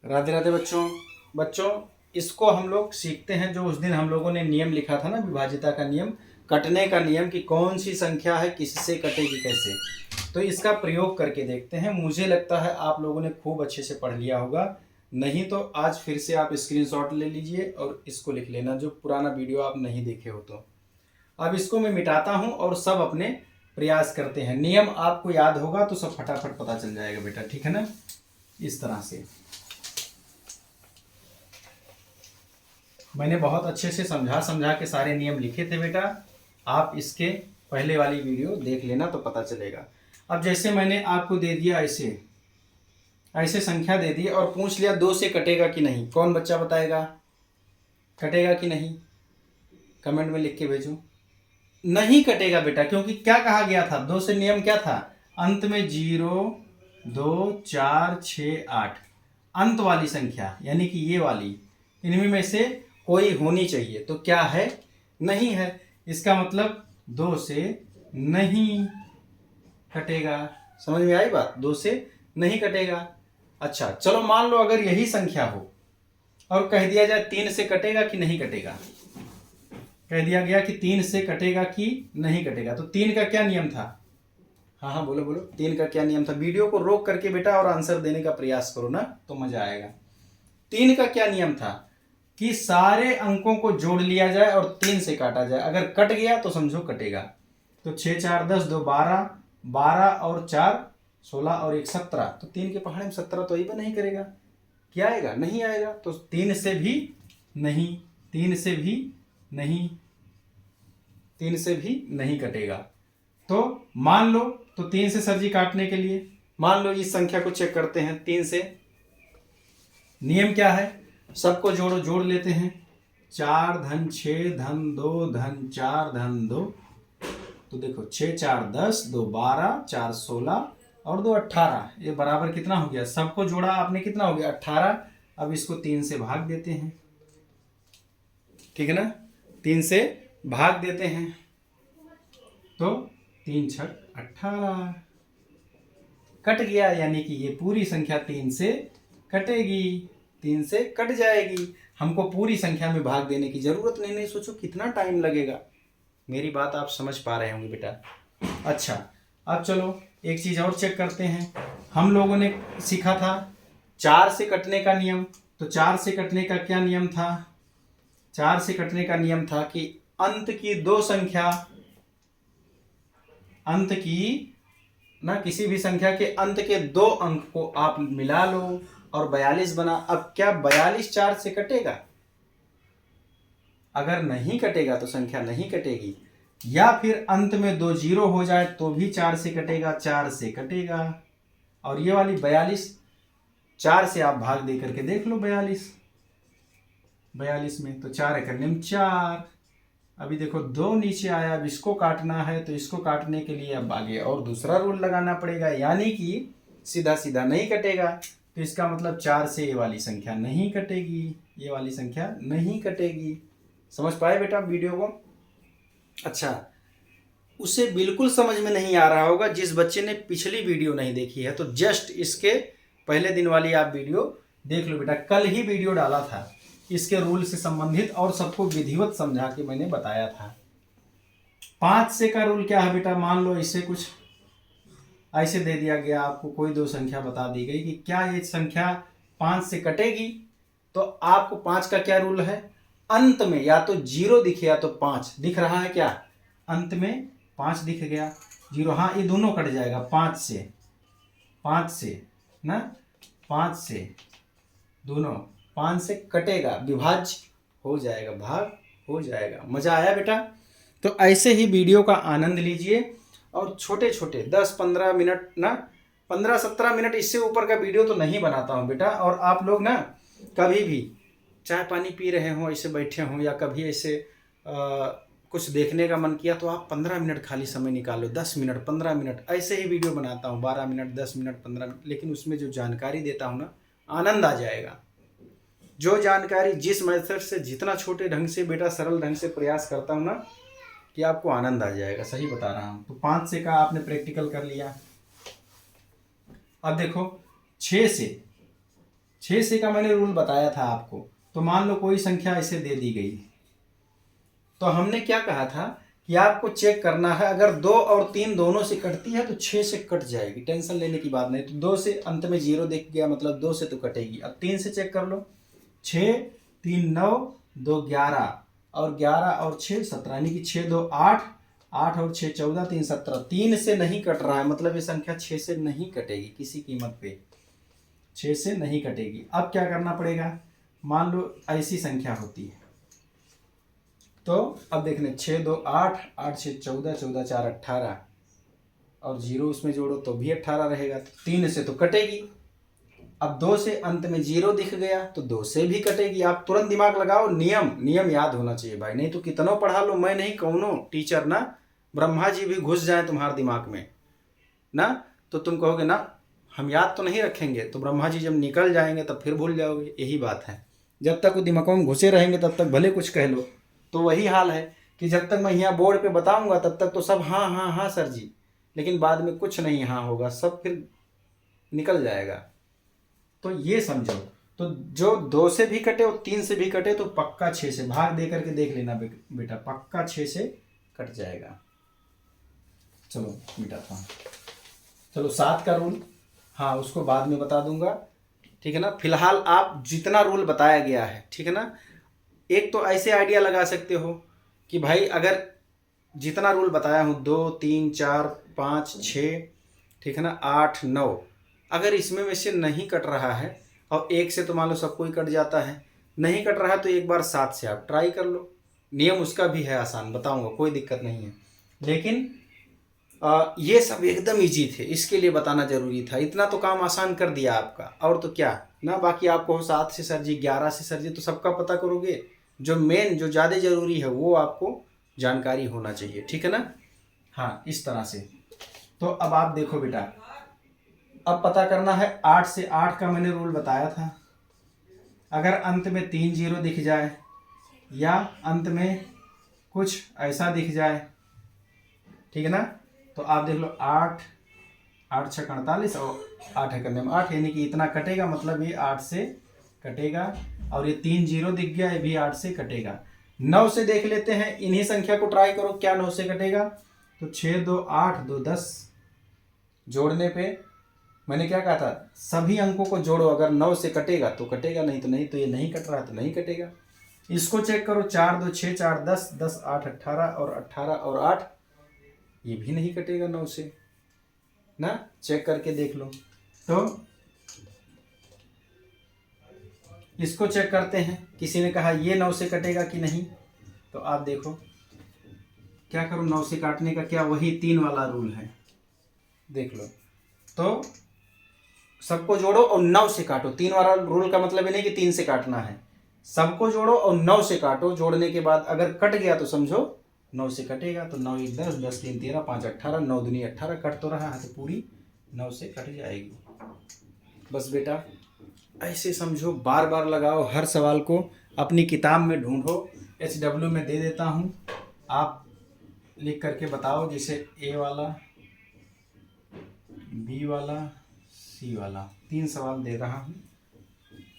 राधे राधे बच्चों। बच्चों, इसको हम लोग सीखते हैं जो उस दिन हम लोगों ने नियम लिखा था ना, विभाज्यता का नियम, कटने का नियम, कि कौन सी संख्या है किससे कटेगी कैसे। तो इसका प्रयोग करके देखते हैं। मुझे लगता है आप लोगों ने खूब अच्छे से पढ़ लिया होगा, नहीं तो आज फिर से आप स्क्रीनशॉट ले लीजिए और इसको लिख लेना, जो पुराना वीडियो आप नहीं देखे हो तो। अब इसको मैं मिटाता हूं और सब अपने प्रयास करते हैं। नियम आपको याद होगा तो सब फटाफट पता चल जाएगा बेटा, ठीक है ना। इस तरह से मैंने बहुत अच्छे से समझा के सारे नियम लिखे थे बेटा। आप इसके पहले वाली वीडियो देख लेना तो पता चलेगा। अब जैसे मैंने आपको दे दिया ऐसे ऐसे संख्या दे दी और पूछ लिया 2 से कटेगा कि नहीं, कौन बच्चा बताएगा कटेगा कि नहीं? कमेंट में लिख के भेजो। नहीं कटेगा बेटा, क्योंकि क्या कहा गया था? 2 से नियम क्या था? अंत में 0, 2, 4, 6, 8 अंत वाली संख्या, यानी कि ये वाली, इनमें में से कोई होनी चाहिए। तो क्या है? नहीं है। इसका मतलब 2 से नहीं कटेगा। समझ में आई बात? 2 से नहीं कटेगा। अच्छा चलो, मान लो अगर यही संख्या हो और कह दिया जाए 3 से कटेगा कि नहीं कटेगा। कह दिया गया कि 3 से कटेगा कि नहीं कटेगा, तो 3 का क्या नियम था? हाँ हाँ बोलो बोलो, 3 का क्या नियम था? वीडियो को रोक करके बेटा और आंसर देने का प्रयास करो ना, तो मजा आएगा। 3 का क्या नियम था? कि सारे अंकों को जोड़ लिया जाए और 3 से काटा जाए। अगर कट गया तो समझो कटेगा। तो 6 4 10 2 12, 12 और 4 16 और 1 17। तो 3 के पहाड़े में 17 तो अइबा नहीं करेगा। क्या आएगा? नहीं आएगा। तो 3 से भी नहीं, 3 से भी नहीं, 3 से भी नहीं कटेगा। तो मान लो, तो 3 से सर जी काटने के लिए मान लो इस संख्या को चेक करते हैं। 3 से नियम क्या है? सबको जोड़ो, जोड़ लेते हैं। 4 धन 6 धन 2 धन 4 धन 2। तो देखो 6 4 10, 2 12, 4 16 और 2 18। ये बराबर कितना हो गया? सबको जोड़ा आपने, कितना हो गया? 18। अब इसको 3 से भाग देते हैं, ठीक है ना। 3 से भाग देते हैं तो 3 छक 18 कट गया, यानी कि ये पूरी संख्या 3 से कटेगी, 3 से कट जाएगी। हमको पूरी संख्या में भाग देने की जरूरत नहीं। सोचो कितना टाइम लगेगा। मेरी बात आप समझ पा रहे होंगे बेटा। अच्छा अब चलो एक चीज और चेक करते हैं। हम लोगों ने सीखा था 4 से कटने का नियम। तो 4 से कटने का क्या नियम था? 4 से कटने का नियम था कि अंत की दो संख्या, अंत की ना, किसी भी संख्या के अंत के 2 अंक को आप मिला लो और 42 बना। अब क्या 42 4 से कटेगा? अगर नहीं कटेगा तो संख्या नहीं कटेगी। या फिर अंत में 2 जीरो हो जाए तो भी 4 से कटेगा, 4 से कटेगा। और ये वाली 42, 4 से आप भाग दे करके देख लो। 42 में तो 4 करने में 4। अभी देखो 2 नीचे आया, अब इसको काटना है तो इसको काटने के लिए अब आगे और दूसरा रूल लगाना पड़ेगा, यानी कि सीधा सीधा नहीं कटेगा। तो इसका मतलब 4 से ये वाली संख्या नहीं कटेगी, ये वाली संख्या नहीं कटेगी। समझ पाए बेटा वीडियो को? अच्छा, उसे बिल्कुल समझ में नहीं आ रहा होगा जिस बच्चे ने पिछली वीडियो नहीं देखी है, तो जस्ट इसके पहले दिन वाली आप वीडियो देख लो बेटा। कल ही वीडियो डाला था इसके रूल से संबंधित और सबको विधिवत समझा के मैंने बताया था। 5 से का रूल क्या है बेटा? मान लो इसे कुछ ऐसे दे दिया गया आपको, कोई 2 संख्या बता दी गई कि क्या ये संख्या 5 से कटेगी। तो आपको 5 का क्या रूल है? अंत में या तो 0 दिखे या तो 5 दिख रहा है। क्या अंत में 5 दिख गया, 0, हाँ ये दोनों कट जाएगा। 5 से ना, 5 से दोनों 5 से कटेगा, विभाज्य हो जाएगा, भाग हो जाएगा। मजा आया बेटा? तो ऐसे ही वीडियो का आनंद लीजिए और छोटे छोटे 10-15 मिनट ना, 15-17 मिनट, इससे ऊपर का वीडियो तो नहीं बनाता हूँ बेटा। और आप लोग ना कभी भी चाय पानी पी रहे हो, ऐसे बैठे हो, या कभी ऐसे कुछ देखने का मन किया तो आप 15 मिनट खाली समय निकालो, 10 मिनट 15 मिनट ऐसे ही वीडियो बनाता हूँ, 12 मिनट 10 मिनट 15 मिनट। लेकिन उसमें जो जानकारी देता हूँ ना, आनंद आ जाएगा। जो जानकारी जिस मेथड से, जितना छोटे ढंग से बेटा, सरल ढंग से प्रयास करता हूँ ना, कि आपको आनंद आ जाएगा। सही बता रहा हूँ। तो 5 से का आपने प्रैक्टिकल कर लिया। अब देखो 6 6 से का मैंने रूल बताया था आपको। तो मान लो कोई संख्या ऐसे दे दी गई, तो हमने क्या कहा था कि आपको चेक करना है, अगर 2 और 3 दोनों से कटती है तो 6 से कट जाएगी, टेंशन लेने की बात नहीं। तो 2 से अंत में 0 दिख गया, मतलब 2 से तो कटेगी। अब 3 से चेक कर लो, 6 3 9 2 11 और 11 और 6 17, यानी कि 6 2 8, 8 और 6 14, 3 17। 3 से नहीं कट रहा है, मतलब ये संख्या 6 से नहीं कटेगी किसी कीमत पे, 6 से नहीं कटेगी। अब क्या करना पड़ेगा, मान लो ऐसी संख्या होती है, तो अब देखने 6 2 8, 8 6 14, 14 4 18 और 0 उसमें जोड़ो तो भी 18 रहेगा। तो 3 से तो कटेगी। अब 2 से अंत में 0 दिख गया तो 2 से भी कटेगी। आप तुरंत दिमाग लगाओ, नियम याद होना चाहिए भाई, नहीं तो कितना पढ़ा लो, मैं नहीं कौनो टीचर ना, ब्रह्मा जी भी घुस जाए तुम्हारे दिमाग में ना, तो तुम कहोगे ना हम याद तो नहीं रखेंगे, तो ब्रह्मा जी जब निकल जाएंगे तब फिर भूल जाओगे। यही बात है, जब तक वो दिमागों में घुसे रहेंगे तब तक भले कुछ कह लो। तो वही हाल है कि जब तक मैं यहाँ बोर्ड पे बताऊंगा तब तक तो सब हाँ हाँ हाँ सर जी, लेकिन बाद में कुछ नहीं हाँ होगा, सब फिर निकल जाएगा। तो ये समझो, तो जो 2 से भी कटे और 3 से भी कटे तो पक्का 6 से, भाग दे करके देख लेना बेटा, पक्का 6 से कट जाएगा। चलो बेटा, हाँ चलो 7 का रूल, हाँ उसको बाद में बता दूंगा, ठीक है ना। फिलहाल आप जितना रूल बताया गया है, ठीक है ना, एक तो ऐसे आइडिया लगा सकते हो कि भाई अगर जितना रूल बताया हूँ 2 3 4 5 6, ठीक है ना, 8 9, अगर इसमें में से नहीं कट रहा है और 1 से तो मान लो सब कोई कट जाता है, नहीं कट रहा तो एक बार 7 से आप ट्राई कर लो। नियम उसका भी है आसान, बताऊंगा, कोई दिक्कत नहीं है। लेकिन ये सब एकदम इजी थे, इसके लिए बताना जरूरी था। इतना तो काम आसान कर दिया आपका, और तो क्या ना। बाकी आपको 7 से सर जी, 11 से सर जी, तो सबका पता करोगे, जो मेन जो ज़्यादा ज़रूरी है वो आपको जानकारी होना चाहिए, ठीक है ना। हाँ इस तरह से। तो अब आप देखो बेटा, अब पता करना है 8 से 8 का मैंने रूल बताया था। अगर अंत में 3 0 दिख जाए या अंत में कुछ ऐसा दिख जाए, ठीक है ना, तो आप देख लो 8 8 6 48 और 8 है करने में 8, यानी कि इतना कटेगा, मतलब ये 8 से कटेगा। और ये 3 0 दिख गया, ये भी 8 से कटेगा। 9 से देख लेते हैं, इन्हीं संख्या को ट्राई करो, क्या 9 से कटेगा। तो 6 2 8 2 10, जोड़ने पे मैंने क्या कहा था, सभी अंकों को जोड़ो, अगर 9 से कटेगा तो कटेगा, नहीं तो नहीं। तो ये नहीं कट रहा तो नहीं कटेगा। इसको चेक करो, 4 2 6 4 10, 10 8 18 और 18 और 8, ये भी नहीं कटेगा 9 से ना, चेक करके देख लो। तो इसको चेक करते हैं, किसी ने कहा ये 9 से कटेगा कि नहीं, तो आप देखो क्या करो, 9 से काटने का क्या, वही 3 वाला रूल है, देख लो। तो सबको जोड़ो और 9 से काटो। 3 वाला रूल का मतलब ये नहीं कि 3 से काटना है, सबको जोड़ो और 9 से काटो। जोड़ने के बाद अगर कट गया तो समझो 9 से कटेगा, तो 9 1 10, 10 3 13, 5 18, 9 दूनी 18, कट तो रहा है तो पूरी 9 से कट जाएगी। बस बेटा ऐसे समझो, बार बार लगाओ, हर सवाल को अपनी किताब में ढूंढो, HW में दे देता हूँ, आप लिख करके बताओ। जैसे ए वाला, बी वाला, सी वाला, 3 सवाल दे रहा हूँ,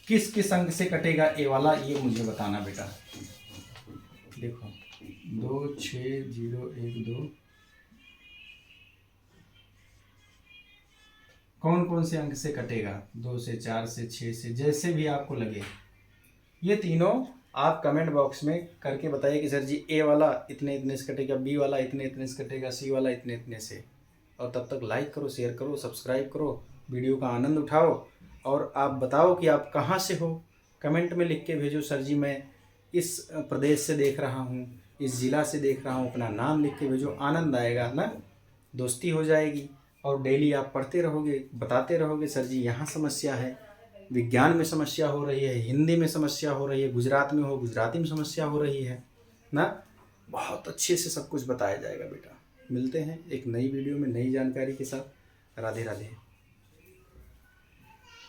किस किस अंक से कटेगा ए वाला, ये मुझे बताना बेटा। देखो 2 6 0 1 2, कौन कौन से अंक से कटेगा, 2 से 4 से 6 से, जैसे भी आपको लगे। ये तीनों आप कमेंट बॉक्स में करके बताइए कि सर जी ए वाला इतने इतने से कटेगा, बी वाला इतने इतने से कटेगा, सी वाला इतने इतने से। और तब तक लाइक करो, शेयर करो, सब्सक्राइब करो, वीडियो का आनंद उठाओ। और आप बताओ कि आप कहाँ से हो, कमेंट में लिख के भेजो, सर जी मैं इस प्रदेश से देख रहा हूँ, इस ज़िला से देख रहा हूँ, अपना नाम लिख के भेजो, आनंद आएगा ना, दोस्ती हो जाएगी। और डेली आप पढ़ते रहोगे, बताते रहोगे, सर जी यहाँ समस्या है, विज्ञान में समस्या हो रही है, हिंदी में समस्या हो रही है, गुजरात में हो गुजराती में समस्या हो रही है ना, बहुत अच्छे से सब कुछ बताया जाएगा बेटा। मिलते हैं एक नई वीडियो में नई जानकारी के साथ। राधे राधे।